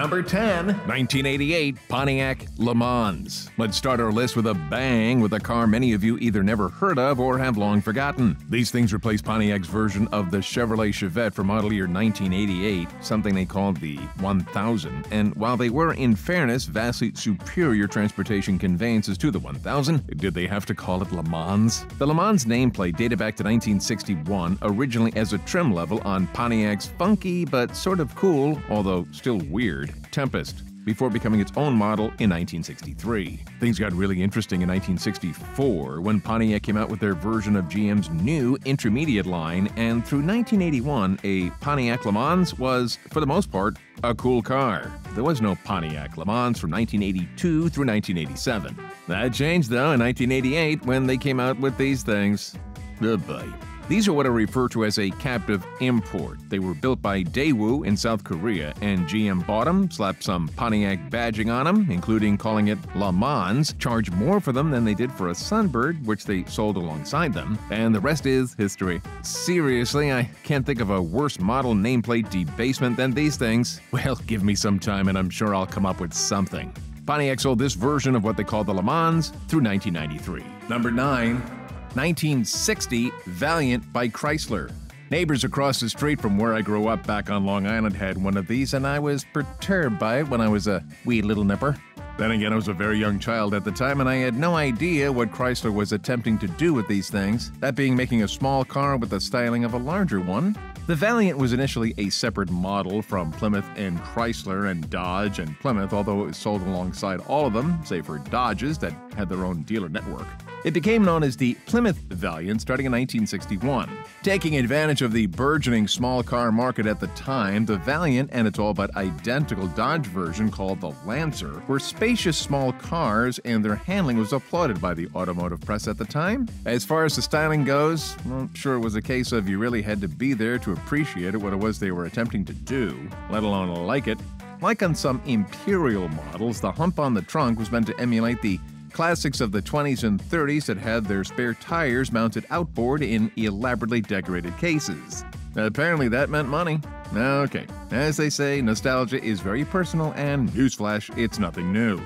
Number 10, 1988 Pontiac Le Mans. Let's start our list with a bang with a car many of you either never heard of or have long forgotten. These things replaced Pontiac's version of the Chevrolet Chevette for model year 1988, something they called the 1000. And while they were, in fairness, vastly superior transportation conveyances to the 1000, did they have to call it Le Mans? The Le Mans nameplate dated back to 1961, originally as a trim level on Pontiac's funky but sort of cool, although still weird, Tempest, before becoming its own model in 1963. Things got really interesting in 1964 when Pontiac came out with their version of GM's new intermediate line, and through 1981, a Pontiac Le Mans was, for the most part, a cool car. There was no Pontiac Le Mans from 1982 through 1987. That changed, though, in 1988 when they came out with these things. Goodbye. These are what I refer to as a captive import. They were built by Daewoo in South Korea, and GM bought them, slapped some Pontiac badging on them, including calling it Le Mans, charged more for them than they did for a Sunbird, which they sold alongside them, and the rest is history. Seriously, I can't think of a worse model nameplate debasement than these things. Well, give me some time and I'm sure I'll come up with something. Pontiac sold this version of what they call the Le Mans through 1993. Number 9. 1960 Valiant by Chrysler. Neighbors across the street from where I grew up back on Long Island had one of these, and I was perturbed by it when I was a wee little nipper. Then again, I was a very young child at the time, and I had no idea what Chrysler was attempting to do with these things, that being making a small car with the styling of a larger one. The Valiant was initially a separate model from Plymouth and Chrysler and Dodge and Plymouth, although it was sold alongside all of them, save for Dodge's that had their own dealer network. It became known as the Plymouth Valiant starting in 1961. Taking advantage of the burgeoning small car market at the time, the Valiant and its all but identical Dodge version called the Lancer were spacious small cars, and their handling was applauded by the automotive press at the time. As far as the styling goes, I'm sure it was a case of you really had to be there to appreciate what it was they were attempting to do, let alone like it. Like on some Imperial models, the hump on the trunk was meant to emulate the classics of the 20s and 30s that had their spare tires mounted outboard in elaborately decorated cases. Apparently that meant money. Okay, as they say, nostalgia is very personal, and newsflash, it's nothing new.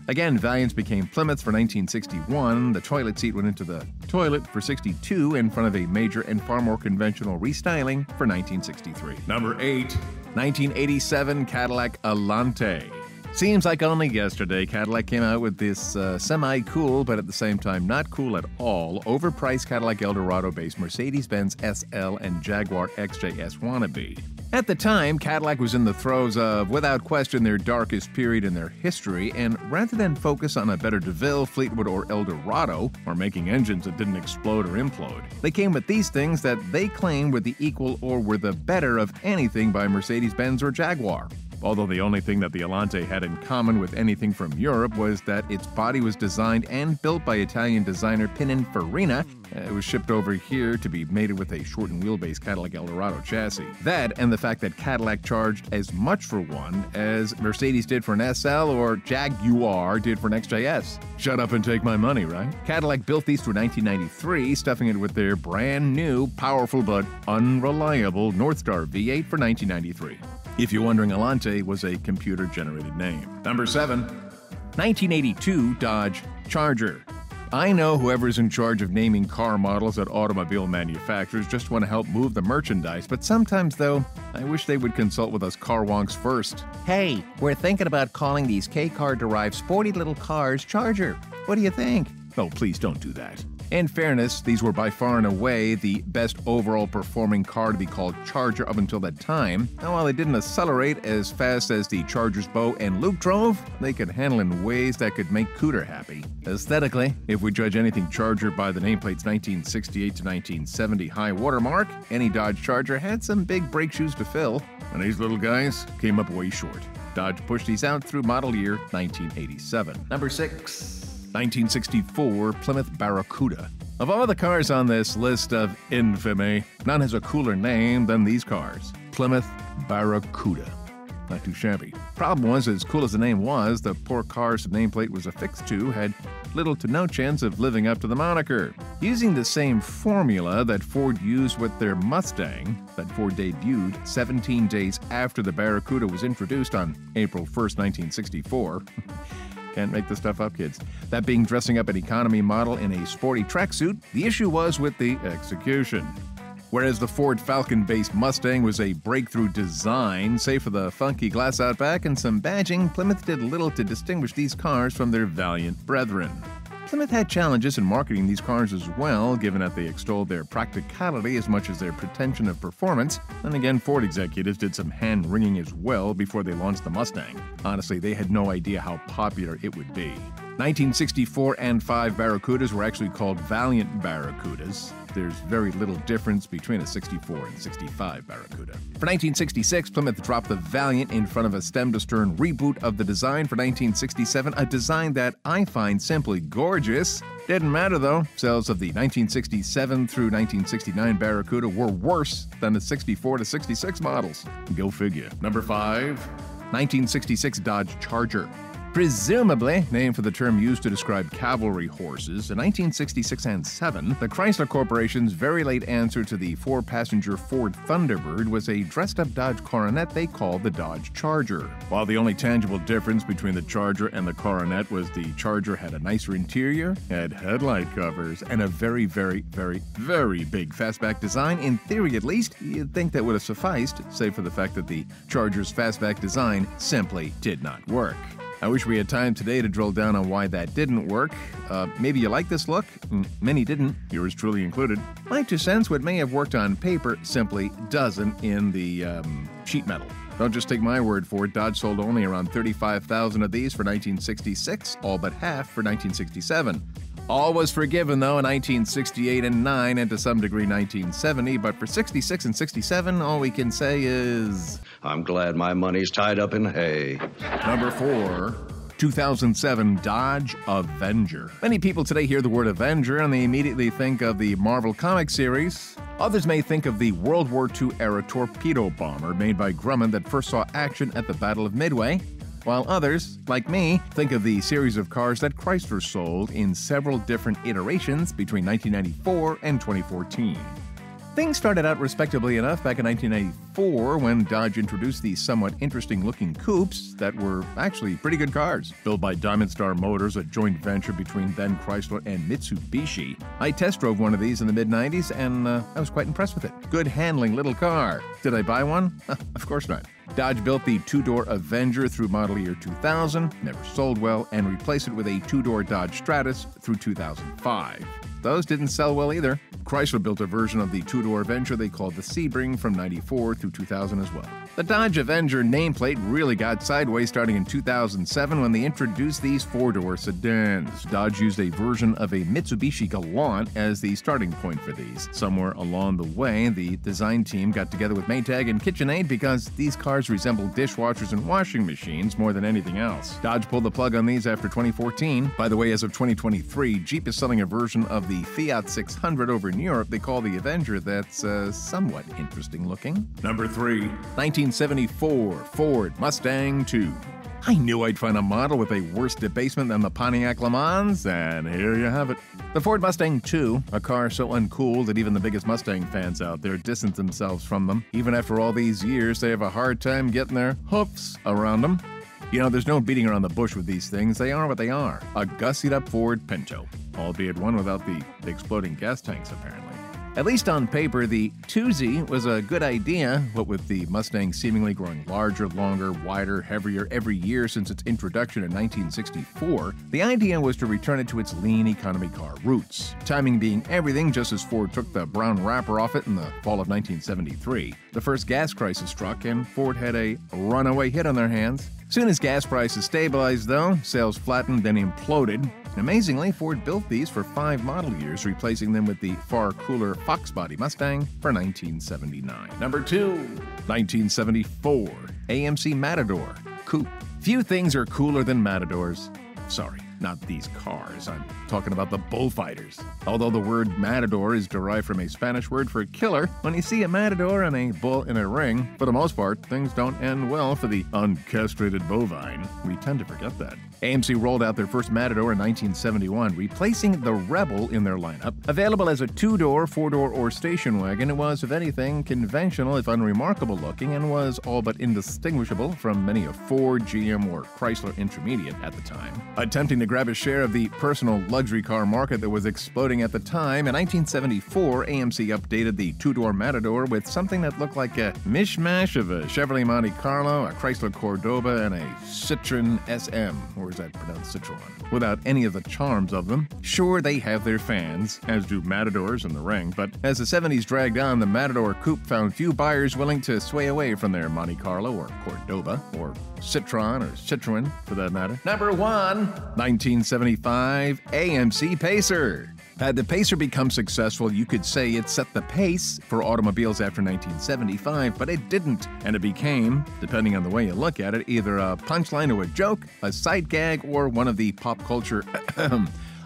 Again, Valiants became Plymouths for 1961, the toilet seat went into the toilet for 62 in front of a major and far more conventional restyling for 1963. Number 8, 1987 Cadillac Alante. Seems like only yesterday Cadillac came out with this semi-cool, but at the same time not cool at all, overpriced Cadillac Eldorado-based Mercedes-Benz SL and Jaguar XJS wannabe. At the time, Cadillac was in the throes of, without question, their darkest period in their history, and rather than focus on a better DeVille, Fleetwood, or Eldorado, or making engines that didn't explode or implode, they came with these things that they claimed were the equal or were the better of anything by Mercedes-Benz or Jaguar. Although the only thing that the Alante had in common with anything from Europe was that its body was designed and built by Italian designer Pininfarina. It was shipped over here to be mated with a shortened wheelbase Cadillac Eldorado chassis. That and the fact that Cadillac charged as much for one as Mercedes did for an SL or Jaguar did for an XJS. Shut up and take my money, right? Cadillac built these through 1993, stuffing it with their brand new, powerful but unreliable Northstar V8 for 1993. If you're wondering, Alante was a computer-generated name. Number 7, 1982 Dodge Charger. I know whoever's in charge of naming car models at automobile manufacturers just want to help move the merchandise, but sometimes, though, I wish they would consult with us car wonks first. Hey, we're thinking about calling these K-car-derived sporty little cars Charger. What do you think? Oh, please don't do that. In fairness, these were by far and away the best overall performing car to be called Charger up until that time. Now, while they didn't accelerate as fast as the Chargers Bo and Luke drove, they could handle in ways that could make Cooter happy. Aesthetically, if we judge anything Charger by the nameplate's 1968 to 1970 high watermark, any Dodge Charger had some big brake shoes to fill, and these little guys came up way short. Dodge pushed these out through model year 1987. Number 6. 1964 Plymouth Barracuda. Of all the cars on this list of infamy, none has a cooler name than these cars. Plymouth Barracuda. Not too shabby. Problem was, as cool as the name was, the poor car's nameplate was affixed to had little to no chance of living up to the moniker. Using the same formula that Ford used with their Mustang, that Ford debuted 17 days after the Barracuda was introduced on April 1st, 1964. Can't make this stuff up, kids. That being dressing up an economy model in a sporty tracksuit, the issue was with the execution. Whereas the Ford Falcon-based Mustang was a breakthrough design, save for the funky glass out back and some badging, Plymouth did little to distinguish these cars from their valiant brethren. Plymouth had challenges in marketing these cars as well, given that they extolled their practicality as much as their pretension of performance. And again, Ford executives did some hand-wringing as well before they launched the Mustang. Honestly, they had no idea how popular it would be. 1964 and 5 Barracudas were actually called Valiant Barracudas. There's very little difference between a 64 and 65 Barracuda. For 1966, Plymouth dropped the Valiant in front of a stem-to-stern reboot of the design for 1967, a design that I find simply gorgeous. Didn't matter though, sales of the 1967 through 1969 Barracuda were worse than the 64 to 66 models. Go figure. Number 5, 1966 Dodge Charger. Presumably named for the term used to describe cavalry horses, in 1966 and 7, the Chrysler Corporation's very late answer to the 4-passenger Ford Thunderbird was a dressed-up Dodge Coronet they called the Dodge Charger. While the only tangible difference between the Charger and the Coronet was the Charger had a nicer interior, had headlight covers, and a very, very, very, very big fastback design, in theory at least, you'd think that would have sufficed, save for the fact that the Charger's fastback design simply did not work. I wish we had time today to drill down on why that didn't work. Maybe you like this look? Many didn't, yours truly included. My 2 cents, what may have worked on paper simply doesn't in the sheet metal. Don't just take my word for it. Dodge sold only around 35,000 of these for 1966, all but half for 1967. All was forgiven, though, in 1968 and 9, and to some degree 1970, but for 66 and 67, all we can say is... I'm glad my money's tied up in hay. Number 4, 2007 Dodge Avenger. Many people today hear the word Avenger and they immediately think of the Marvel comic series. Others may think of the World War II-era torpedo bomber made by Grumman that first saw action at the Battle of Midway, while others, like me, think of the series of cars that Chrysler sold in several different iterations between 1994 and 2014. Things started out respectably enough back in 1994 when Dodge introduced these somewhat interesting-looking coupes that were actually pretty good cars. Built by Diamond Star Motors, a joint venture between then Chrysler and Mitsubishi. I test drove one of these in the mid-90s and I was quite impressed with it. Good handling little car. Did I buy one? Of course not. Dodge built the 2-door Avenger through model year 2000, never sold well, and replaced it with a 2-door Dodge Stratus through 2005. Those didn't sell well either. Chrysler built a version of the 2-door Avenger they called the Sebring from 94 through 2000 as well. The Dodge Avenger nameplate really got sideways starting in 2007 when they introduced these 4-door sedans. Dodge used a version of a Mitsubishi Galant as the starting point for these. Somewhere along the way, the design team got together with Maytag and KitchenAid because these cars resemble dishwashers and washing machines more than anything else. Dodge pulled the plug on these after 2014. By the way, as of 2023, Jeep is selling a version of the Fiat 600 over in Europe they call the Avenger that's somewhat interesting looking. Number 3, 1974 Ford Mustang II. I knew I'd find a model with a worse debasement than the Pontiac Le Mans, and here you have it. The Ford Mustang II, a car so uncool that even the biggest Mustang fans out there distance themselves from them. Even after all these years, they have a hard time getting their hoofs around them. You know, there's no beating around the bush with these things. They are what they are. A gussied-up Ford Pinto, albeit one without the exploding gas tanks, apparently. At least on paper, the 2Z was a good idea, but with the Mustang seemingly growing larger, longer, wider, heavier every year since its introduction in 1964, the idea was to return it to its lean economy car roots. Timing being everything, just as Ford took the brown wrapper off it in the fall of 1973. The first gas crisis struck, and Ford had a runaway hit on their hands. Soon as gas prices stabilized, though, sales flattened, then imploded. Amazingly, Ford built these for 5 model years, replacing them with the far cooler Fox body Mustang for 1979. Number 2, 1974 AMC Matador Coupe. Few things are cooler than Matadors. Sorry. Not these cars. I'm talking about the bullfighters. Although the word matador is derived from a Spanish word for killer, when you see a matador and a bull in a ring, for the most part, things don't end well for the uncastrated bovine. We tend to forget that. AMC rolled out their first Matador in 1971, replacing the Rebel in their lineup. Available as a two-door, four-door, or station wagon, it was, if anything, conventional if unremarkable looking, and was all but indistinguishable from many a Ford, GM, or Chrysler Intermediate at the time. Attempting to grab a share of the personal luxury car market that was exploding at the time, in 1974, AMC updated the two-door Matador with something that looked like a mishmash of a Chevrolet Monte Carlo, a Chrysler Cordoba, and a Citroen SM, or is that pronounced Citroen? Without any of the charms of them. Sure, they have their fans, as do Matadors in the ring, but as the 70s dragged on, the Matador Coupe found few buyers willing to sway away from their Monte Carlo or Cordoba, or Citroen or Citroen, for that matter. Number 1, 1975 AMC Pacer. Had the Pacer become successful, you could say it set the pace for automobiles after 1975, but it didn't, and it became, depending on the way you look at it, either a punchline to a joke, a sight gag, or one of the pop culture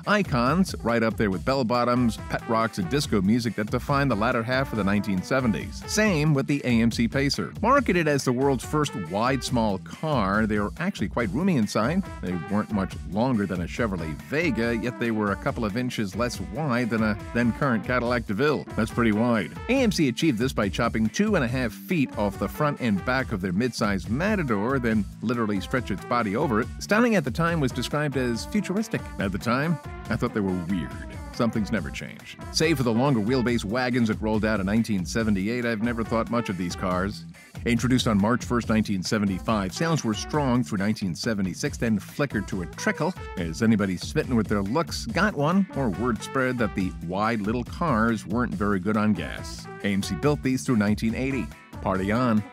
icons, right up there with bell-bottoms, pet rocks, and disco music that defined the latter half of the 1970s. Same with the AMC Pacer. Marketed as the world's first wide small car, they were actually quite roomy inside. They weren't much longer than a Chevrolet Vega, yet they were a couple of inches less wide than a then-current Cadillac DeVille. That's pretty wide. AMC achieved this by chopping 2.5 feet off the front and back of their mid-sized Matador, then literally stretched its body over it. Styling at the time was described as futuristic. At the time, I thought they were weird. Something's never changed. Save for the longer wheelbase wagons that rolled out in 1978, I've never thought much of these cars. Introduced on March 1st, 1975, sales were strong through 1976, then flickered to a trickle as anybody smitten with their looks got one, or word spread that the wide little cars weren't very good on gas. AMC built these through 1980. Party on.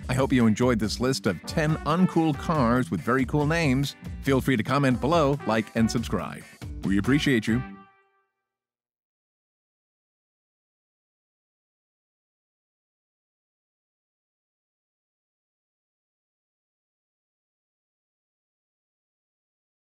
I hope you enjoyed this list of 10 uncool cars with very cool names. Feel free to comment below, like, and subscribe. We appreciate you.